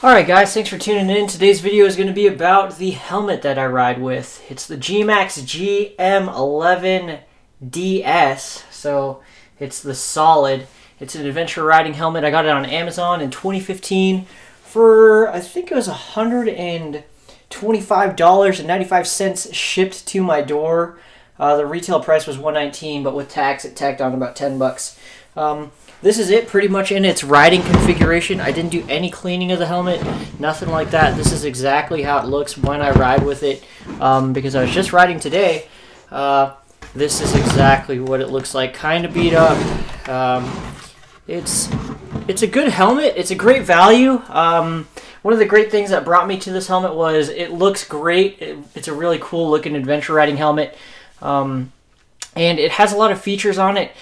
Alright guys, thanks for tuning in. Today's video is going to be about the helmet that I ride with. It's the GMAX GM11 DS, so it's the solid. It's an adventure riding helmet. I got it on Amazon in 2015 for, I think it was $125.95 shipped to my door. The retail price was $119, but with tax it tacked on about 10 bucks. This is it pretty much in its riding configuration. I didn't do any cleaning of the helmet, nothing like that. This is exactly how it looks when I ride with it. Because I was just riding today, this is exactly what it looks like, kind of beat up. It's a good helmet. It's a great value. One of the great things that brought me to this helmet was it looks great. It's a really cool looking adventure riding helmet. And it has a lot of features on it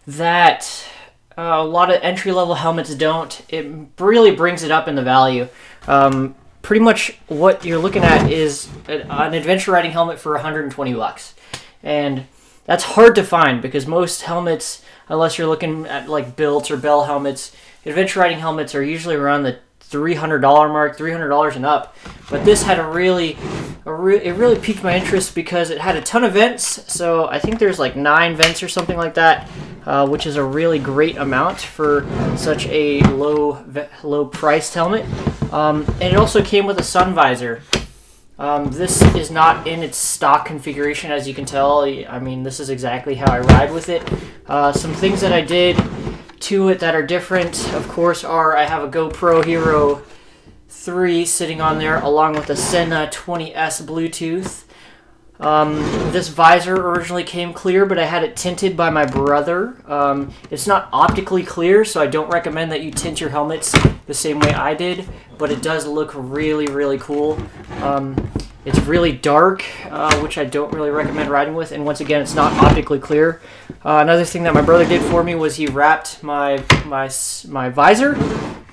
that a lot of entry-level helmets don't. It really brings it up in the value. Pretty much what you're looking at is an adventure riding helmet for 120 bucks. And that's hard to find because most helmets, unless you're looking at like Built or Bell helmets, adventure riding helmets are usually around the $300 mark, $300 and up. But this had it really piqued my interest because it had a ton of vents. So I think there's like 9 vents or something like that, which is a really great amount for such a low priced helmet. And it also came with a sun visor. This is not in its stock configuration, as you can tell. I mean, this is exactly how I ride with it. Some things that I did to it that are different, of course, are I have a GoPro Hero 3 sitting on there along with a Sena 20S Bluetooth. This visor originally came clear, but I had it tinted by my brother. It's not optically clear, so I don't recommend that you tint your helmets the same way I did, but it does look really cool. It's really dark, which I don't really recommend riding with, and once again, it's not optically clear. Another thing that my brother did for me was he wrapped my visor,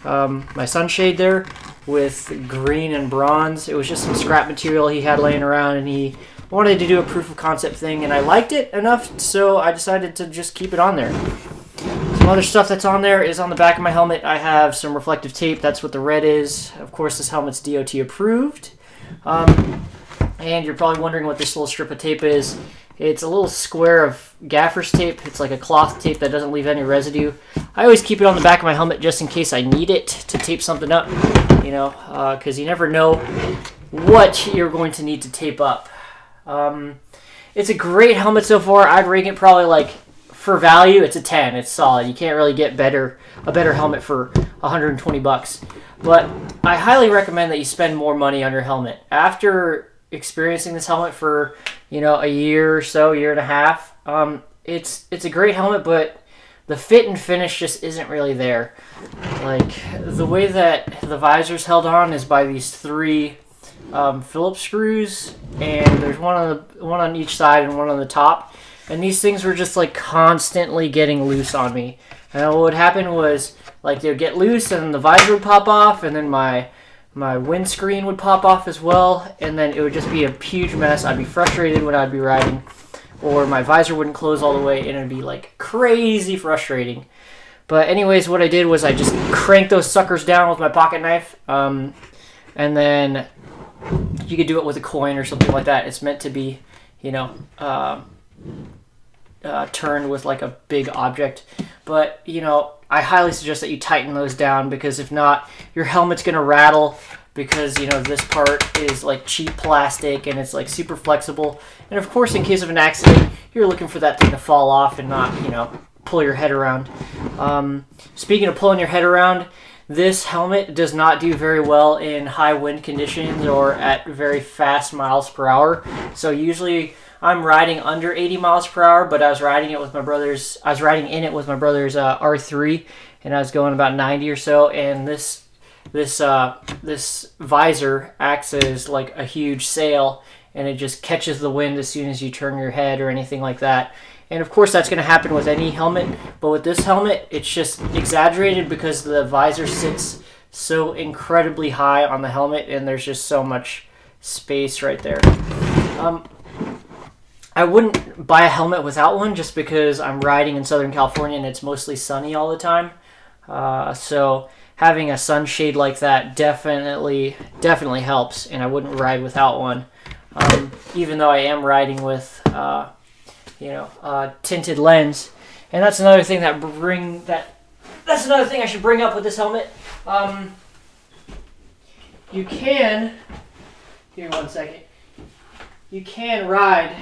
my sunshade there, with green and bronze. It was just some scrap material he had laying around, and he wanted to do a proof of concept thing, and I liked it enough, so I decided to just keep it on there. Some other stuff that's on there is on the back of my helmet. I have some reflective tape. That's what the red is. Of course, this helmet's DOT approved. And you're probably wondering what this little strip of tape is. It's a little square of gaffer's tape. It's like a cloth tape that doesn't leave any residue. I always keep it on the back of my helmet just in case I need it to tape something up, you know, because you never know what you're going to need to tape up. It's a great helmet so far. I'd rate it probably, like, for value, it's a 10. It's solid. You can't really get a better helmet for 120 bucks. But I highly recommend that you spend more money on your helmet. After experiencing this helmet for, you know, a year or so, year and a half, it's a great helmet, but the fit and finish just isn't really there. Like, the way that the visor's held on is by these 3 Phillips screws, and there's one on each side and one on the top. And these things were just like constantly getting loose on me. And what would happen was, like, they would get loose and then the visor would pop off, and then my windscreen would pop off as well, and then it would just be a huge mess. I'd be frustrated when I'd be riding, or my visor wouldn't close all the way, and it'd be like crazy frustrating. But anyways, what I did was I just cranked those suckers down with my pocket knife, and then you could do it with a coin or something like that. It's meant to be, you know, turned with like a big object. But, you know, I highly suggest that you tighten those down, because if not, your helmet's going to rattle, because, you know, this part is like cheap plastic and it's like super flexible. And of course, in case of an accident, you're looking for that thing to fall off and not, you know, pull your head around. Speaking of pulling your head around, this helmet does not do very well in high wind conditions or at very fast miles per hour. So usually I'm riding under 80 miles per hour, but I was riding in it with my brother's R3, and I was going about 90 or so, and this visor acts as like a huge sail, and it just catches the wind as soon as you turn your head or anything like that. And of course that's going to happen with any helmet, but with this helmet it's just exaggerated because the visor sits so incredibly high on the helmet, and there's just so much space right there. I wouldn't buy a helmet without one, just because I'm riding in Southern California and it's mostly sunny all the time. So having a sunshade like that definitely helps, and I wouldn't ride without one. Even though I am riding with tinted lens, and that's another thing that's another thing I should bring up with this helmet. You can, here 1 second, you can ride.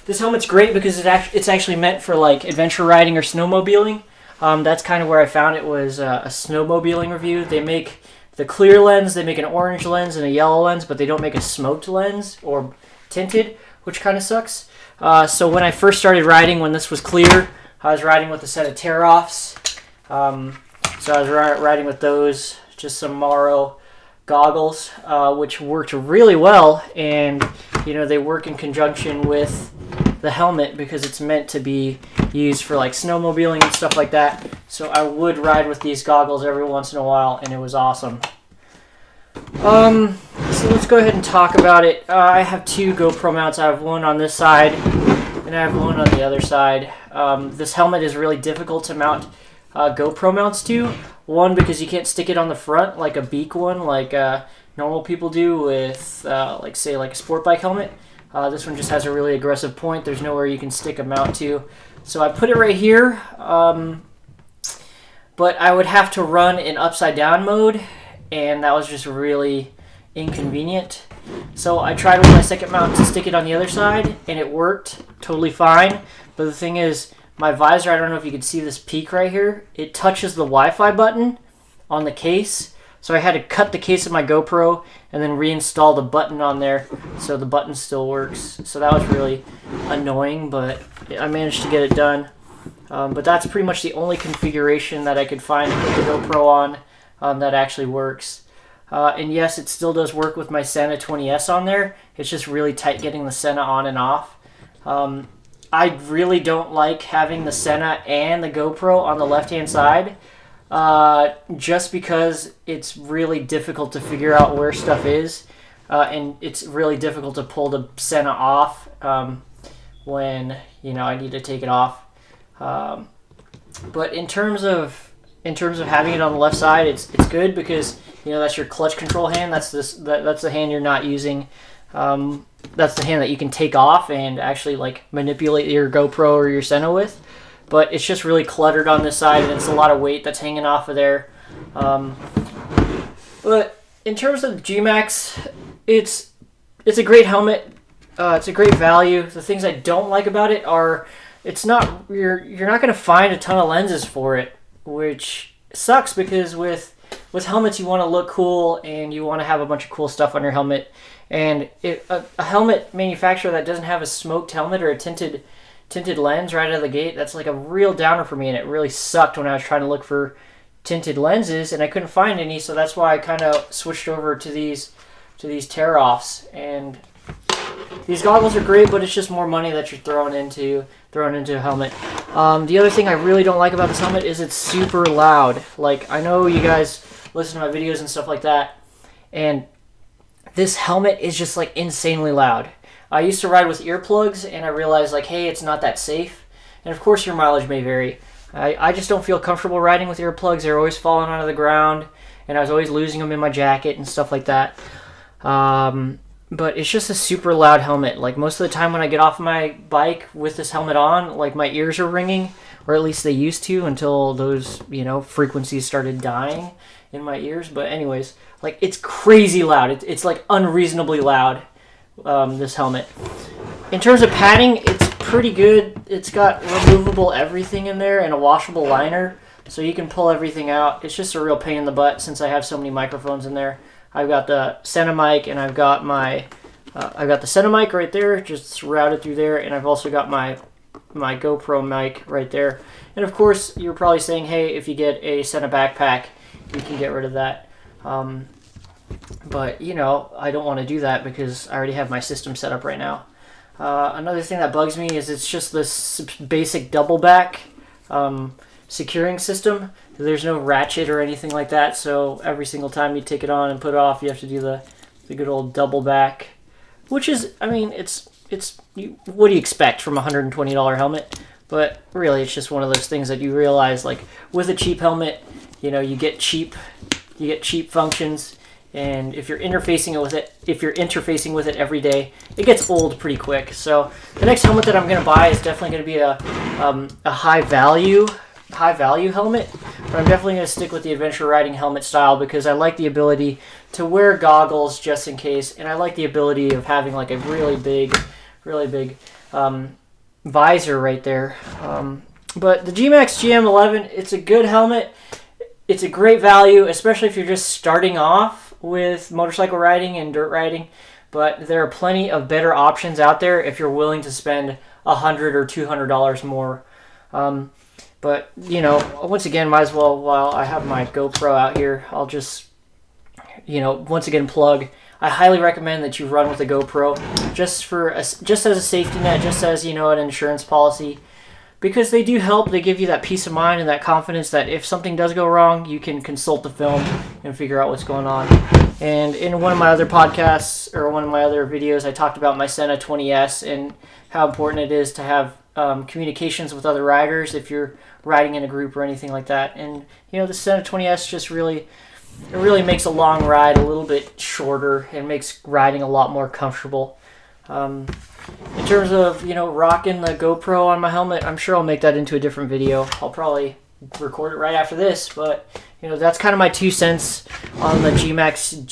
This helmet's great because it's actually meant for like adventure riding or snowmobiling. That's kind of where I found it, was a snowmobiling review. They make the clear lens, they make an orange lens and a yellow lens, but they don't make a smoked lens or tinted, which kind of sucks. So when I first started riding, when this was clear, I was riding with a set of tear-offs. So I was riding with those, just some Morrow goggles, which worked really well, and they work in conjunction with the helmet because it's meant to be used for like snowmobiling and stuff like that. So I would ride with these goggles every once in a while, and it was awesome. So let's go ahead and talk about it. I have two GoPro mounts. I have one on this side, and I have one on the other side. This helmet is really difficult to mount GoPro mounts to. One, because you can't stick it on the front like a beak one, like normal people do with, like a sport bike helmet. This one just has a really aggressive point. There's nowhere you can stick a mount to. So I put it right here, but I would have to run in upside down mode, and that was just really inconvenient. So I tried with my second mount to stick it on the other side, and it worked totally fine. But the thing is, my visor, I don't know if you can see this peak right here, it touches the Wi-Fi button on the case. So I had to cut the case of my GoPro and then reinstall the button on there so the button still works. So that was really annoying, but I managed to get it done. But that's pretty much the only configuration that I could find to put the GoPro on that actually works. And yes, it still does work with my Sena 20S on there. It's just really tight getting the Sena on and off. I really don't like having the Sena and the GoPro on the left-hand side. Just because it's really difficult to figure out where stuff is, and it's really difficult to pull the Sena off when I need to take it off. But in terms of having it on the left side, it's good because that's your clutch control hand. That's the hand you're not using. That's the hand that you can take off and actually like manipulate your GoPro or your Sena with. But it's just really cluttered on this side, and it's a lot of weight that's hanging off of there. But in terms of GMAX, it's a great helmet. It's a great value. The things I don't like about it are you're not going to find a ton of lenses for it, which sucks because with helmets you want to look cool and you want to have a bunch of cool stuff on your helmet. And a helmet manufacturer that doesn't have a smoked helmet or a tinted lens right out of the gate, that's like a real downer for me, and it really sucked when I was trying to look for tinted lenses and I couldn't find any. So that's why I kind of switched over to these tear-offs. And these goggles are great, but it's just more money that you're throwing into a helmet. The other thing I really don't like about this helmet is it's super loud. Like, I know you guys listen to my videos and stuff like that, and this helmet is just like insanely loud. I used to ride with earplugs, and I realized like, hey, it's not that safe. And of course your mileage may vary. I just don't feel comfortable riding with earplugs. They're always falling out of the ground, and I was always losing them in my jacket and stuff like that. But it's just a super loud helmet. Like, most of the time when I get off my bike with this helmet on, like, my ears are ringing, or at least they used to until those, frequencies started dying in my ears. But anyways, like, it's crazy loud. It's like unreasonably loud, this helmet. In terms of padding, it's pretty good. It's got removable everything in there and a washable liner, so you can pull everything out. It's just a real pain in the butt since I have so many microphones in there. I've got the Sena mic, and I've got the Sena mic right there, just routed through there, and I've also got my GoPro mic right there. And of course, you're probably saying, hey, if you get a Sena backpack, you can get rid of that. But I don't want to do that because I already have my system set up right now. Another thing that bugs me is it's just this basic double back securing system. There's no ratchet or anything like that, so every single time you take it on and put it off, you have to do the good old double back, which is, I mean, it's what do you expect from a $120 helmet? But really, it's just one of those things that you realize, like with a cheap helmet, you know, you get cheap functions, and if you're interfacing with it every day, it gets old pretty quick. So the next helmet that I'm going to buy is definitely going to be a high value helmet, but I'm definitely going to stick with the adventure riding helmet style because I like the ability to wear goggles just in case, and I like the ability of having like a really big visor right there. But the GMAX GM11, it's a good helmet. It's a great value, especially if you're just starting off with motorcycle riding and dirt riding. But there are plenty of better options out there if you're willing to spend $100 or $200 more. But, you know, once again, might as well, while I have my GoPro out here, I'll just, you know, once again plug. I highly recommend that you run with a GoPro just as a safety net, just as, you know, an insurance policy. Because they do help. They give you that peace of mind and that confidence that if something does go wrong, you can consult the film and figure out what's going on. And in one of my other podcasts, or one of my other videos, I talked about my Sena 20S and how important it is to have communications with other riders if you're riding in a group or anything like that. And, you know, the Sena 20S just really makes a long ride a little bit shorter and makes riding a lot more comfortable. In terms of, you know, rocking the GoPro on my helmet, I'm sure I'll make that into a different video. I'll probably record it right after this, but, you know, that's kind of my 2 cents on the GMAX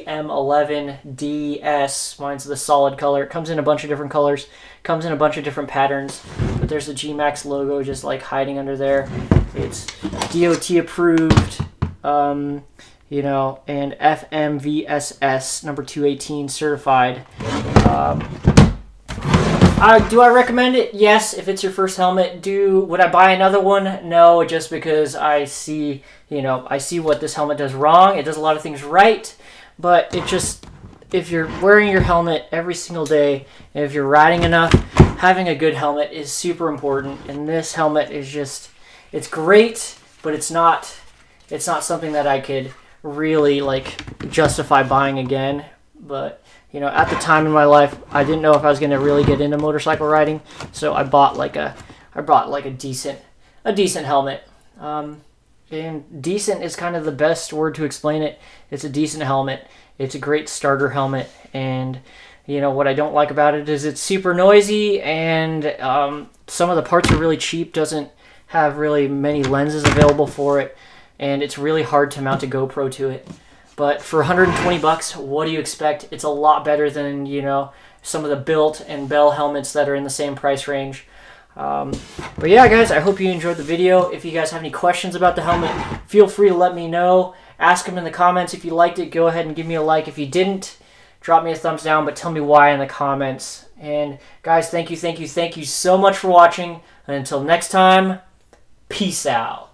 GM11 DS. Mine's the solid color. It comes in a bunch of different colors, comes in a bunch of different patterns, but there's the GMAX logo just like hiding under there. It's DOT approved, you know, and FMVSS number 218 certified. Do I recommend it? Yes, if it's your first helmet. Would I buy another one? No, just because I see what this helmet does wrong. It does a lot of things right, but it just, if you're wearing your helmet every single day, and if you're riding enough, having a good helmet is super important. And this helmet is just, it's great, but it's not something that I could really like justify buying again. But, you know, at the time in my life, I didn't know if I was going to really get into motorcycle riding, so I bought a decent helmet. And decent is kind of the best word to explain it. It's a decent helmet. It's a great starter helmet, and, you know, what I don't like about it is it's super noisy, and some of the parts are really cheap. Doesn't have really many lenses available for it, and it's really hard to mount a GoPro to it. But for $120, what do you expect? It's a lot better than, you know, some of the Built and Bell helmets that are in the same price range. But yeah, guys, I hope you enjoyed the video. If you guys have any questions about the helmet, feel free to let me know. Ask them in the comments. If you liked it, go ahead and give me a like. If you didn't, drop me a thumbs down, but tell me why in the comments. And guys, thank you so much for watching. And until next time, peace out.